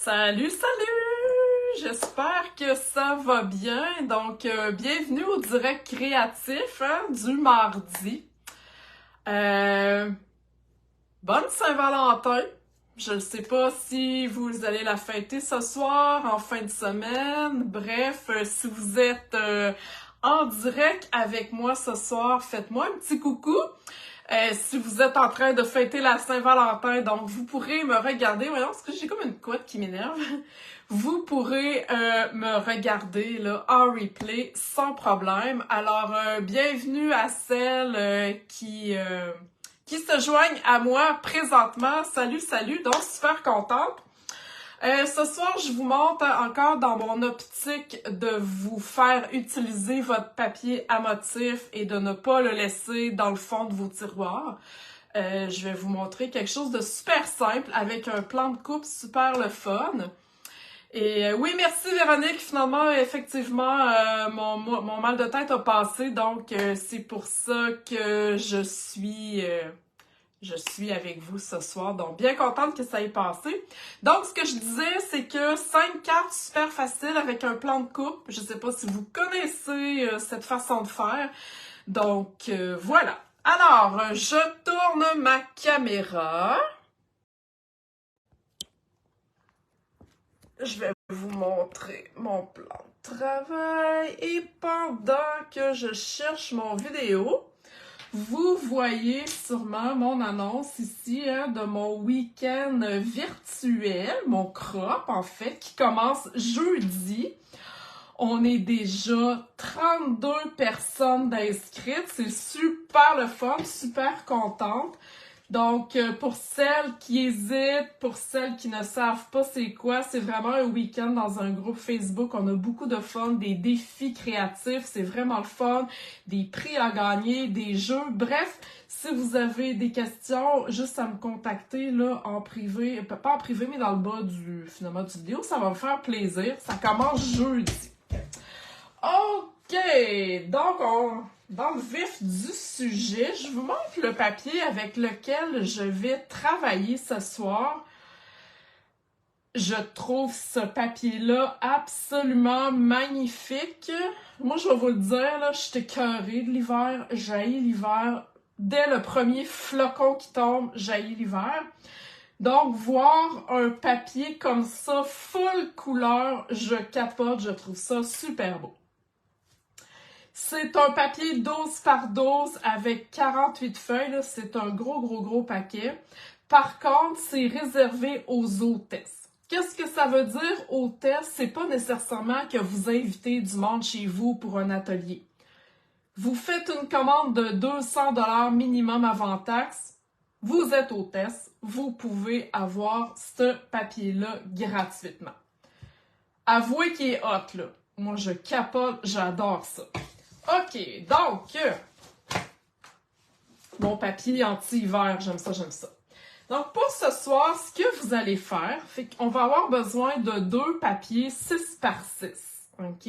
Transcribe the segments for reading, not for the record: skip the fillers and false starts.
Salut, salut! J'espère que ça va bien. Donc, bienvenue au direct créatif du mardi. Bonne Saint-Valentin! Je ne sais pas si vous allez la fêter ce soir, en fin de semaine. Bref, si vous êtes en direct avec moi ce soir, faites-moi un petit coucou. Si vous êtes en train de fêter la Saint-Valentin, donc vous pourrez me regarder. Voyons, parce que j'ai comme une couette qui m'énerve. Vous pourrez me regarder là en replay sans problème. Alors, bienvenue à celles qui se joignent à moi présentement. Salut, salut! Donc, super contente. Ce soir, je vous montre encore dans mon optique de vous faire utiliser votre papier à motif et de ne pas le laisser dans le fond de vos tiroirs. Je vais vous montrer quelque chose de super simple avec un plan de coupe super le fun. Et oui, merci Véronique. Finalement, effectivement, mon mal de tête a passé, donc c'est pour ça que je suis avec vous ce soir, donc bien contente que ça ait passé. Donc, ce que je disais, c'est que 5 cartes super faciles avec un plan de coupe. Je ne sais pas si vous connaissez cette façon de faire. Donc, voilà. Alors, je tourne ma caméra. Je vais vous montrer mon plan de travail. Et pendant que je cherche mon vidéo, vous voyez sûrement mon annonce ici de mon week-end virtuel, mon crop en fait, qui commence jeudi. On est déjà 32 personnes d'inscrites, c'est super le fun, super contente. Donc, pour celles qui hésitent, pour celles qui ne savent pas c'est quoi, c'est vraiment un week-end dans un groupe Facebook. On a beaucoup de fun, des défis créatifs, c'est vraiment le fun, des prix à gagner, des jeux. Bref, si vous avez des questions, juste à me contacter là en privé, pas en privé, mais dans le bas finalement du vidéo, ça va me faire plaisir. Ça commence jeudi. OK, donc dans le vif du sujet, je vous montre le papier avec lequel je vais travailler ce soir. Je trouve ce papier-là absolument magnifique. Moi, je vais vous le dire, là, je suis écœurée de l'hiver, j'haïs l'hiver. Dès le premier flocon qui tombe, j'haïs l'hiver. Donc, voir un papier comme ça, full couleur, je capote, je trouve ça super beau. C'est un papier 12 par 12 avec 48 feuilles. C'est un gros paquet. Par contre, c'est réservé aux hôtesses. Qu'est-ce que ça veut dire, hôtesse? C'est pas nécessairement que vous invitez du monde chez vous pour un atelier. Vous faites une commande de 200 $ minimum avant taxe. Vous êtes hôtesse. Vous pouvez avoir ce papier-là gratuitement. Avouez qu'il est hot, là. Moi, je capote, j'adore ça. OK, donc, mon papier anti-hiver, j'aime ça. Donc, pour ce soir, ce que vous allez faire, c'est qu'on va avoir besoin de 2 papiers 6 par 6, OK?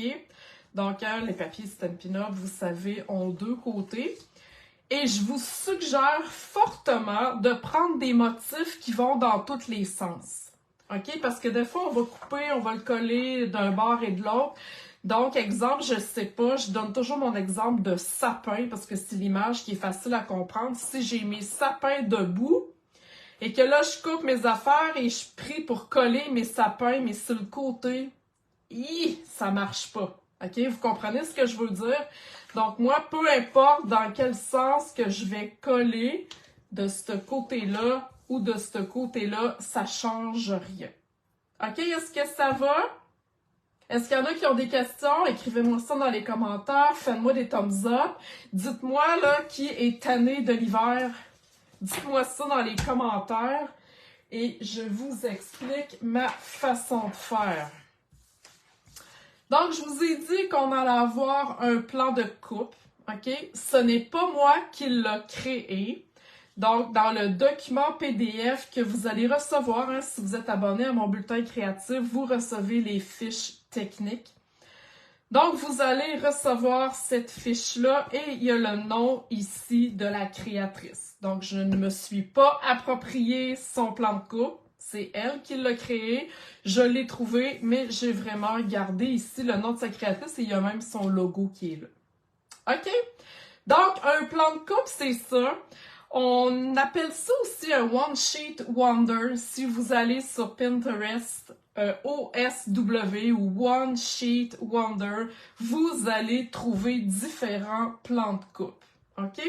Donc, les papiers Stampin' Up, vous savez, ont 2 côtés. Et je vous suggère fortement de prendre des motifs qui vont dans tous les sens, OK? Parce que des fois, on va couper, on va le coller d'un bord et de l'autre. Donc, exemple, je sais pas, je donne toujours mon exemple de sapin parce que c'est l'image qui est facile à comprendre. Si j'ai mes sapins debout et que là, je coupe mes affaires et je prie pour coller mes sapins, mais sur le côté, ça marche pas. OK? Vous comprenez ce que je veux dire? Donc, moi, peu importe dans quel sens que je vais coller de ce côté-là ou de ce côté-là, ça change rien. OK? Est-ce que ça va? Est-ce qu'il y en a qui ont des questions? Écrivez-moi ça dans les commentaires. Faites-moi des thumbs up. Dites-moi là qui est tanné de l'hiver. Dites-moi ça dans les commentaires. Et je vous explique ma façon de faire. Donc, je vous ai dit qu'on allait avoir un plan de coupe. OK? Ce n'est pas moi qui l'ai créé. Donc, dans le document PDF que vous allez recevoir, si vous êtes abonné à mon bulletin créatif, vous recevez les fiches techniques. Donc, vous allez recevoir cette fiche-là et il y a le nom ici de la créatrice. Donc, je ne me suis pas approprié son plan de coupe. C'est elle qui l'a créé. Je l'ai trouvé, mais j'ai vraiment gardé ici le nom de sa créatrice et il y a même son logo qui est là. OK? Donc, un plan de coupe, c'est ça. On appelle ça aussi un One Sheet Wonder. Si vous allez sur Pinterest, OSW ou One Sheet Wonder, vous allez trouver différents plans de coupe. OK?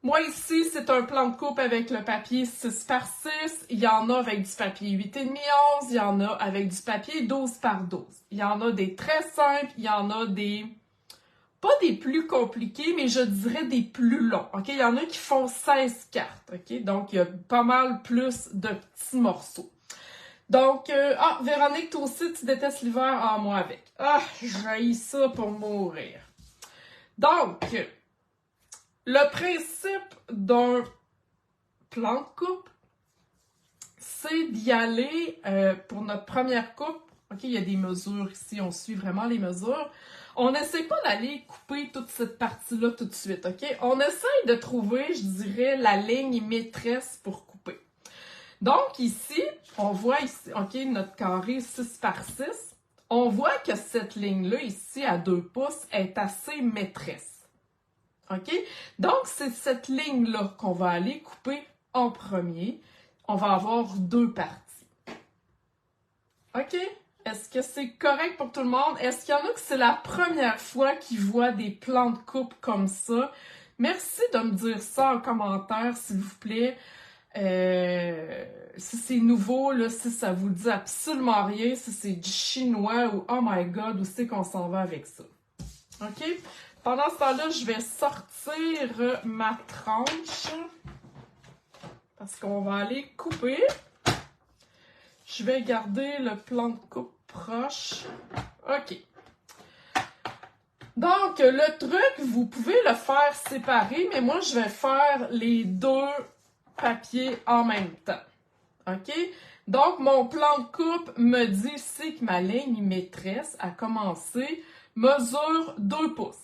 Moi ici, c'est un plan de coupe avec le papier 6 par 6. Il y en a avec du papier 8,5 11. Il y en a avec du papier 12 par 12. Il y en a des très simples. Il y en a des... pas des plus compliqués, mais je dirais des plus longs. OK? Il y en a qui font 16 cartes. OK? Donc, il y a pas mal plus de petits morceaux. Donc, Véronique, toi aussi, tu détestes l'hiver? Ah, moi avec. Ah, j'haïs ça pour mourir. Donc, le principe d'un plan de coupe, c'est d'y aller pour notre première coupe. OK, il y a des mesures ici, on suit vraiment les mesures. On n'essaie pas d'aller couper toute cette partie-là tout de suite, OK? On essaie de trouver, je dirais, la ligne maîtresse pour couper. Donc ici, on voit ici, OK, notre carré 6 par 6. On voit que cette ligne-là, ici, à 2 pouces, est assez maîtresse. OK? Donc, c'est cette ligne-là qu'on va aller couper en premier. On va avoir 2 parties. OK? Est-ce que c'est correct pour tout le monde? Est-ce qu'il y en a que c'est la première fois qu'ils voient des plans de coupe comme ça? Merci de me dire ça en commentaire, s'il vous plaît. Si c'est nouveau, là, si ça vous dit absolument rien, si c'est du chinois ou oh my god, où c'est qu'on s'en va avec ça? OK? Pendant ce temps-là, je vais sortir ma tranche parce qu'on va aller couper. Je vais garder le plan de coupe proche. OK. Donc, le truc, vous pouvez le faire séparé, mais moi, je vais faire les 2 papiers en même temps. OK? Donc, mon plan de coupe me dit ici que ma ligne maîtresse a commencé mesure 2 pouces.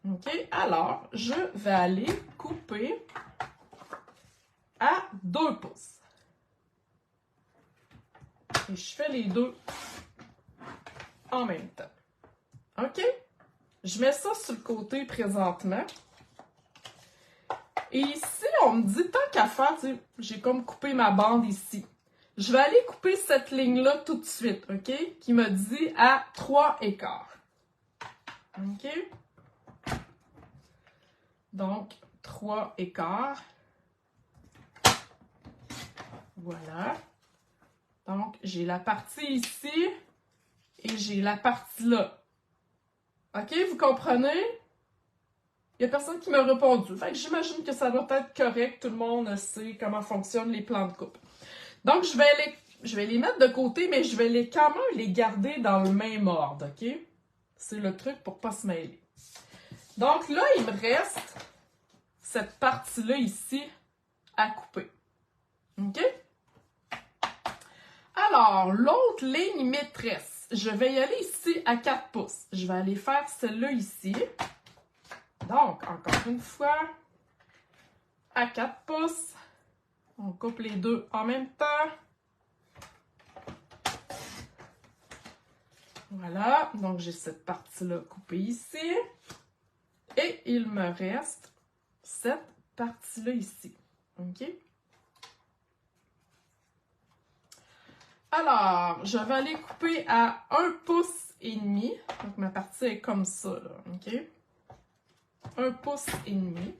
OK? Alors, je vais aller couper à 2 pouces. Et je fais les 2 en même temps. OK? Je mets ça sur le côté présentement. Et ici, on me dit, tant qu'à faire, tu sais, j'ai comme coupé ma bande ici. Je vais aller couper cette ligne-là tout de suite, OK? Qui me dit à 3 écarts. OK? Donc, 3 écarts. Voilà. Donc, j'ai la partie ici et j'ai la partie là. OK, vous comprenez? Il n'y a personne qui m'a répondu. Fait que j'imagine que ça doit être correct. Tout le monde sait comment fonctionnent les plans de coupe. Donc, je vais les mettre de côté, mais je vais quand même les garder dans le même ordre, OK? C'est le truc pour ne pas se mêler. Donc là, il me reste cette partie-là ici à couper. OK? Alors, l'autre ligne maîtresse, je vais y aller ici à 4 pouces. Je vais aller faire celle-là ici. Donc, encore une fois, à 4 pouces, on coupe les 2 en même temps. Voilà, donc j'ai cette partie-là coupée ici. Et il me reste cette partie-là ici. OK? Alors, je vais aller couper à 1 pouce et demi. Donc, ma partie est comme ça, là. OK? 1 pouce et demi.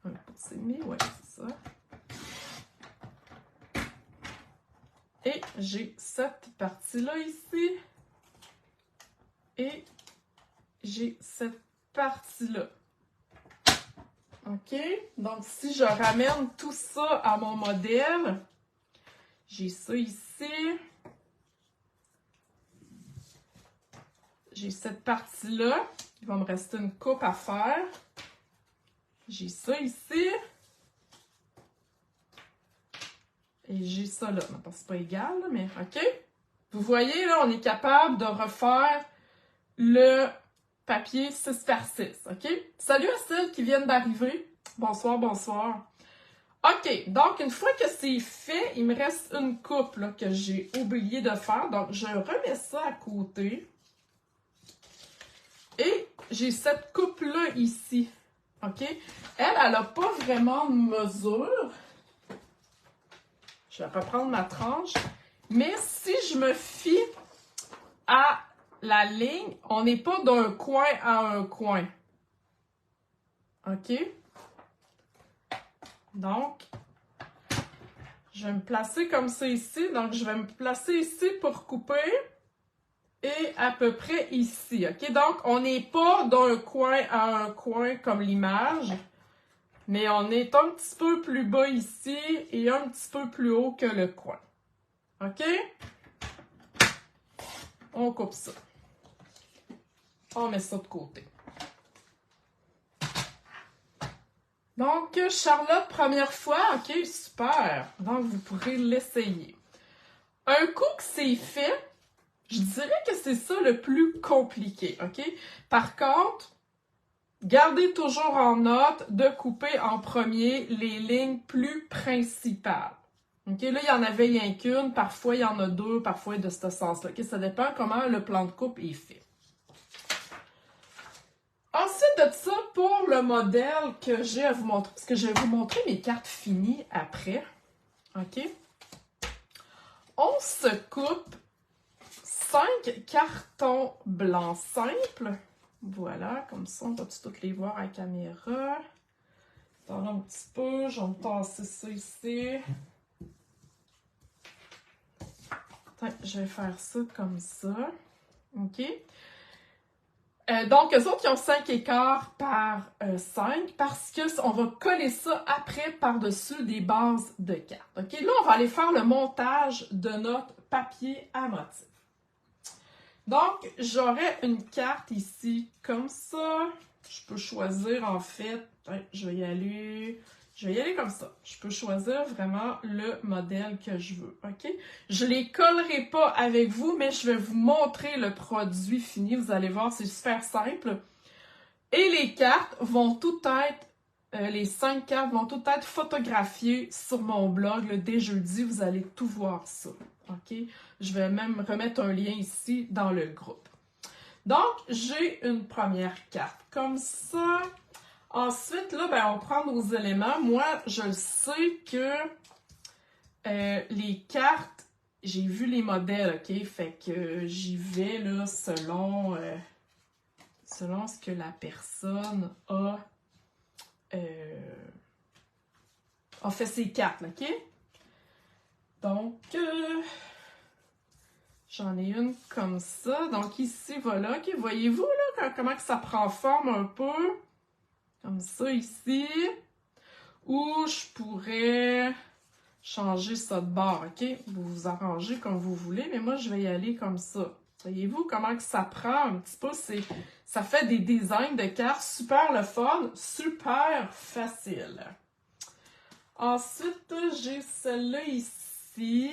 Un pouce et demi, ouais, c'est ça. Et j'ai cette partie-là ici. Et j'ai cette partie-là. OK? Donc, si je ramène tout ça à mon modèle, j'ai ça ici. J'ai cette partie-là. Il va me rester une coupe à faire. J'ai ça ici. Et j'ai ça là. Non, c'est pas égal, là, mais OK? Vous voyez, là, on est capable de refaire le papier 6x6, OK? Salut à celles qui viennent d'arriver. Bonsoir, bonsoir. OK, donc une fois que c'est fait, il me reste une coupe là, que j'ai oublié de faire. Donc, je remets ça à côté. Et j'ai cette coupe-là ici, OK? Elle n'a pas vraiment de mesure. Je vais reprendre ma tranche. Mais si je me fie à la ligne, on n'est pas d'un coin à un coin. OK? Donc, je vais me placer comme ça ici. Donc, je vais me placer ici pour couper. Et à peu près ici. OK? Donc, on n'est pas d'un coin à un coin comme l'image. Mais on est un petit peu plus bas ici et un petit peu plus haut que le coin. OK? On coupe ça. On met ça de côté. Donc, Charlotte, première fois. OK, super. Donc, vous pourrez l'essayer. Un coup que c'est fait, je dirais que c'est ça le plus compliqué. OK? Par contre, gardez toujours en note de couper en premier les lignes plus principales. OK? Là, il y en avait rien qu'une. Parfois, il y en a deux. Parfois, de ce sens-là. OK? Ça dépend comment le plan de coupe est fait. Ensuite de ça, pour le modèle que j'ai à vous montrer, parce que je vais vous montrer mes cartes finies après. OK? On se coupe 5 cartons blancs simples. Voilà, comme ça, on va toutes les voir à la caméra. Attends un petit peu, je vais me tasser ça ici. Attends, je vais faire ça comme ça. OK? Donc, eux autres, ils ont 5 écarts par 5 parce qu'on va coller ça après par-dessus des bases de cartes. OK? Là, on va aller faire le montage de notre papier à motif. Donc, j'aurai une carte ici comme ça. Je peux choisir en fait, je vais y aller comme ça. Je peux choisir vraiment le modèle que je veux, OK? Je les collerai pas avec vous, mais je vais vous montrer le produit fini. Vous allez voir, c'est super simple. Et les cartes vont toutes être, les 5 cartes vont toutes être photographiées sur mon blog. Là, dès jeudi, vous allez tout voir ça, OK? Je vais même remettre un lien ici dans le groupe. Donc, j'ai une première carte comme ça. Ensuite, là, ben, on prend nos éléments. Moi, je sais que les cartes, j'ai vu les modèles, OK? Fait que j'y vais là selon ce que la personne a fait ses cartes, OK? Donc, j'en ai une comme ça. Donc ici, voilà. OK, voyez-vous là comment que ça prend forme un peu? Comme ça ici. Ou je pourrais changer ça de bord, OK? Vous vous arrangez comme vous voulez, mais moi, je vais y aller comme ça. Voyez-vous comment que ça prend un petit peu? Ça fait des designs de cartes super le fun, super facile. Ensuite, j'ai celle-là ici.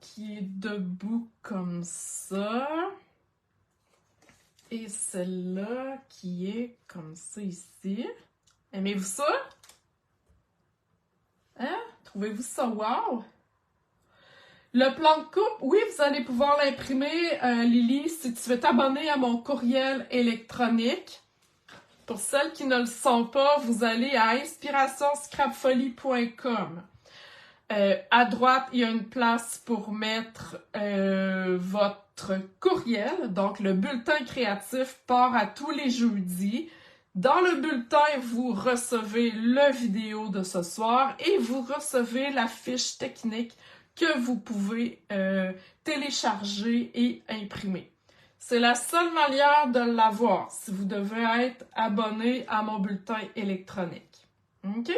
Qui est debout comme ça. Et celle-là qui est comme ça ici. Aimez-vous ça? Hein? Trouvez-vous ça wow? Le plan de coupe, oui, vous allez pouvoir l'imprimer, Lily, si tu veux t'abonner à mon courriel électronique. Pour celles qui ne le sont pas, vous allez à inspirationscrapfolie.com. À droite, il y a une place pour mettre votre courriel. Donc, le bulletin créatif part à tous les jeudis. Dans le bulletin, vous recevez la vidéo de ce soir et vous recevez la fiche technique que vous pouvez télécharger et imprimer. C'est la seule manière de l'avoir si vous devez être abonné à mon bulletin électronique. OK?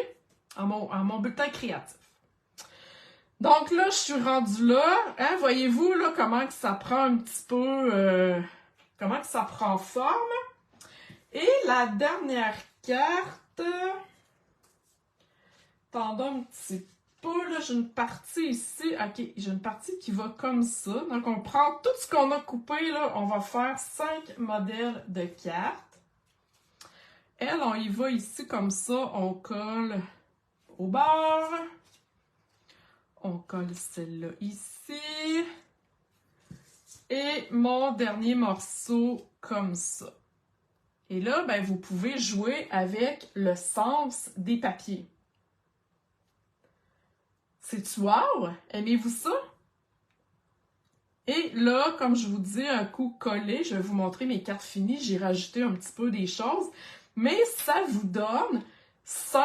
À mon bulletin créatif. Donc là, je suis rendue là. Hein, voyez-vous là comment que ça prend un petit peu... comment que ça prend forme. Et la dernière carte... Attendez un petit peu, là, j'ai une partie ici. OK, j'ai une partie qui va comme ça. Donc, on prend tout ce qu'on a coupé, là. On va faire 5 modèles de cartes. Elle, on y va ici comme ça. On colle au bord. On colle celle-là ici. Et mon dernier morceau comme ça. Et là, ben, vous pouvez jouer avec le sens des papiers. C'est-tu wow? Aimez-vous ça? Et là, comme je vous dis, un coup collé, je vais vous montrer mes cartes finies. J'ai rajouté un petit peu des choses. Mais ça vous donne 5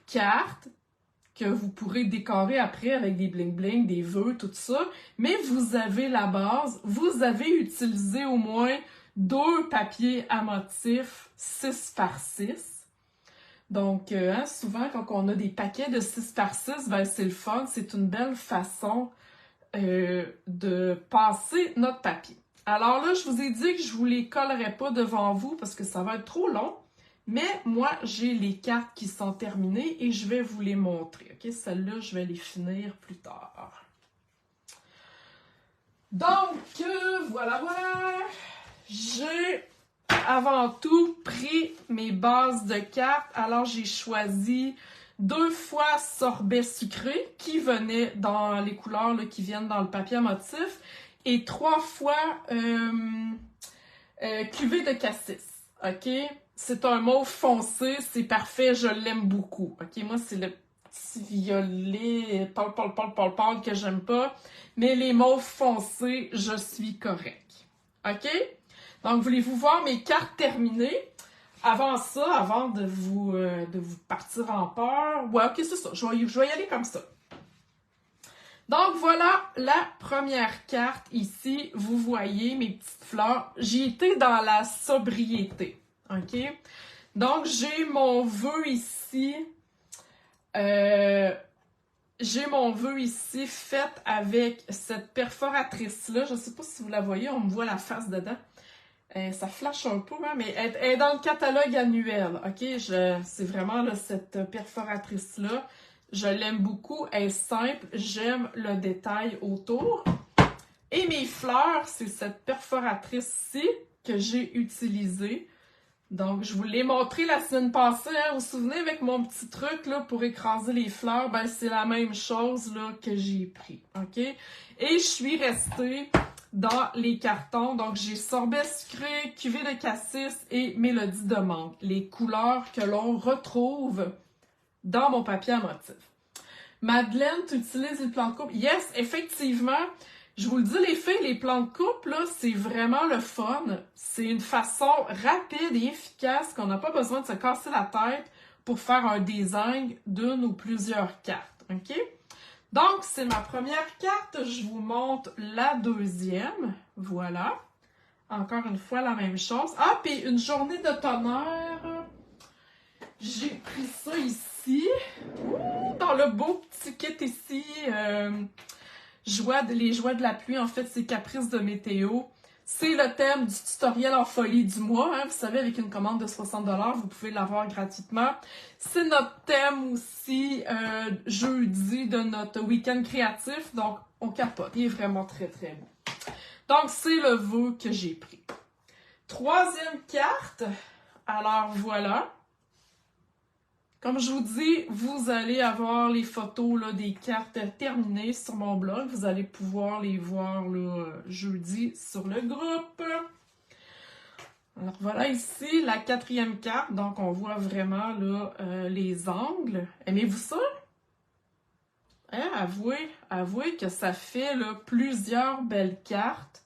cartes que vous pourrez décorer après avec des bling-bling, des vœux, tout ça. Mais vous avez la base. Vous avez utilisé au moins 2 papiers à motifs 6 par 6. Donc, souvent, quand on a des paquets de 6 par 6, ben, c'est le fun. C'est une belle façon de passer notre papier. Alors là, je vous ai dit que je ne vous les collerai pas devant vous parce que ça va être trop long. Mais moi, j'ai les cartes qui sont terminées et je vais vous les montrer. OK? Celles-là, je vais les finir plus tard. Donc, voilà. J'ai avant tout pris mes bases de cartes. Alors, j'ai choisi 2 fois sorbet sucré qui venait dans les couleurs là, qui viennent dans le papier à motif et 3 fois cuvée de cassis. OK? C'est un mauve foncé, c'est parfait, je l'aime beaucoup. OK? Moi, c'est le petit violet pâle que j'aime pas. Mais les mauves foncés, je suis correct. OK? Donc, voulez-vous voir mes cartes terminées? Avant ça, avant de vous partir en peur, ouais, OK, c'est ça. Je vais y aller comme ça. Donc, voilà la première carte ici. Vous voyez mes petites fleurs. J'ai été dans la sobriété. OK? Donc, j'ai mon vœu ici. J'ai mon vœu ici fait avec cette perforatrice-là. Je ne sais pas si vous la voyez, on me voit la face dedans. Ça flash un peu, hein, mais elle est dans le catalogue annuel. OK? C'est vraiment là, cette perforatrice-là. Je l'aime beaucoup. Elle est simple. J'aime le détail autour. Et mes fleurs, c'est cette perforatrice-ci que j'ai utilisée. Donc, je vous l'ai montré la semaine passée. Hein, vous vous souvenez avec mon petit truc là, pour écraser les fleurs? Ben, c'est la même chose là, que j'ai pris. OK? Et je suis restée dans les cartons. Donc, j'ai sorbet sucré, cuvée de cassis et mélodie de menthe. Les couleurs que l'on retrouve dans mon papier à motif. Madeleine, tu utilises les plans de coupe? Yes, effectivement. Je vous le dis, les filles, les plans de coupe, là, c'est vraiment le fun. C'est une façon rapide et efficace qu'on n'a pas besoin de se casser la tête pour faire un design d'une ou plusieurs cartes. OK? Donc, c'est ma première carte. Je vous montre la deuxième. Voilà. Encore une fois, la même chose. Ah, puis une journée de tonnerre. J'ai pris ça ici. Ouh, dans le beau petit kit ici. Les joies de la pluie, en fait, c'est Caprice de météo. C'est le thème du tutoriel en folie du mois. Hein. Vous savez, avec une commande de 60$, vous pouvez l'avoir gratuitement. C'est notre thème aussi jeudi de notre week-end créatif. Donc, on capote. Il est vraiment très, très beau. Donc, c'est le vœu que j'ai pris. Troisième carte. Alors, voilà. Comme je vous dis, vous allez avoir les photos là, des cartes terminées sur mon blog. Vous allez pouvoir les voir là, jeudi sur le groupe. Alors voilà ici la quatrième carte. Donc on voit vraiment là, les angles. Aimez-vous ça? Hein? Avouez que ça fait là, plusieurs belles cartes.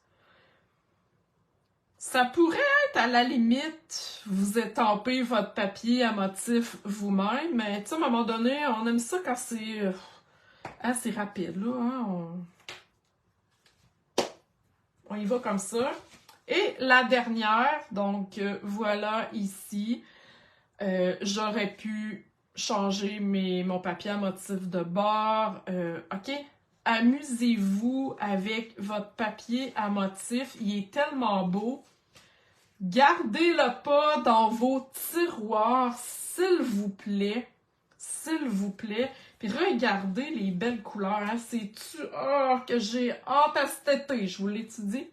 Ça pourrait être à la limite, vous étampez votre papier à motif vous-même, mais tu sais, à un moment donné, on aime ça quand c'est assez rapide, là. Hein? On y va comme ça. Et la dernière, donc voilà ici, j'aurais pu changer mon papier à motif de bord. OK? Amusez-vous avec votre papier à motif. Il est tellement beau. Gardez-le pas dans vos tiroirs, s'il vous plaît. S'il vous plaît. Puis regardez les belles couleurs, hein? C'est-tu... Oh, que j'ai hâte à cet été, je vous l'ai-tu dit?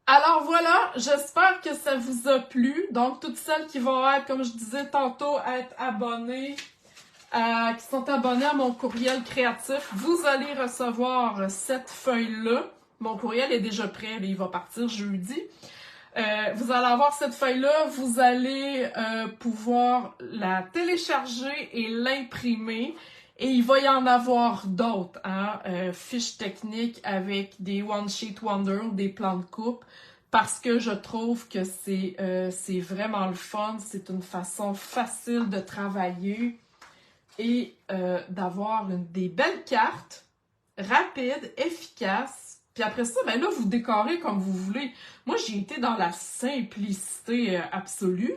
Alors voilà, j'espère que ça vous a plu. Donc, toutes celles qui vont être, comme je disais tantôt, être abonnées, qui sont abonnés à mon courriel créatif, vous allez recevoir cette feuille-là. Mon courriel est déjà prêt, il va partir jeudi. Vous allez avoir cette feuille-là, vous allez pouvoir la télécharger et l'imprimer. Et il va y en avoir d'autres, hein, fiches techniques avec des One Sheet Wonder, des plans de coupe, parce que je trouve que c'est vraiment le fun, c'est une façon facile de travailler et d'avoir des belles cartes, rapides, efficaces. Puis après ça, ben là, vous décorez comme vous voulez. Moi, j'ai été dans la simplicité absolue.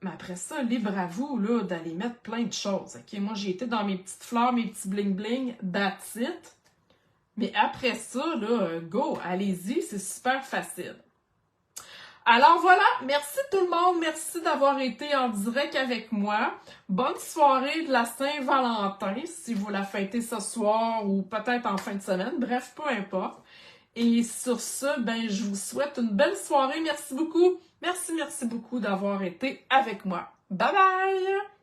Mais après ça, libre à vous là, d'aller mettre plein de choses. Okay? Moi, j'ai été dans mes petites fleurs, mes petits bling-bling, that's it. Mais après ça, là, go, allez-y, c'est super facile. Alors voilà, merci tout le monde, merci d'avoir été en direct avec moi. Bonne soirée de la Saint-Valentin, si vous la fêtez ce soir ou peut-être en fin de semaine, bref, peu importe. Et sur ce, ben, je vous souhaite une belle soirée. Merci beaucoup. Merci beaucoup d'avoir été avec moi. Bye bye!